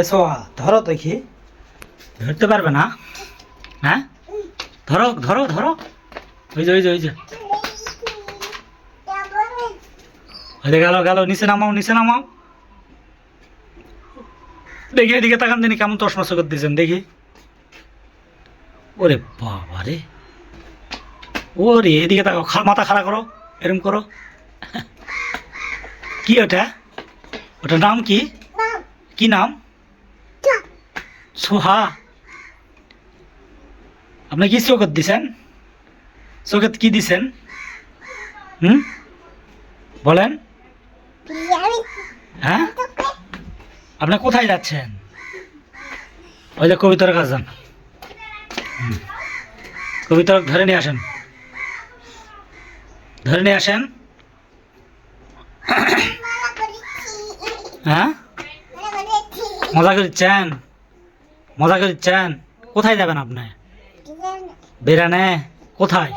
এসো ধরো দেখি, ধরতে পারবে না? হ্যাঁ ধরো ধরো ধরো, ওই যে ওই যে ওই যে ওই যে, গেল গেল, নিচে নামাও নিচে নামাও। দেখি এদিকে তাকান দিনি, কেমন তসমা চোখের দিয়েছেন দেখি। ওরে বাবা রে, ওরে এদিকে তাকাও, মাথা খাড়া করো, এরম করো। কি ওটা? ওটার নাম কি? কি নাম? সোহা। আপনি কি চোখত দিছেন? চোখত কি দিছেন? বলেন। হ্যাঁ, আপনি কোথায় যাচ্ছেন? ওই যে কবিতার কাছে যান, কবিতার ধরে নিয়ে আসেন, ধরে নিয়ে আসেন। হ্যাঁ, মজা করছেন? মজা করছেন? কোথায় যাবেন আপনি? বেড়ানে? কোথায়?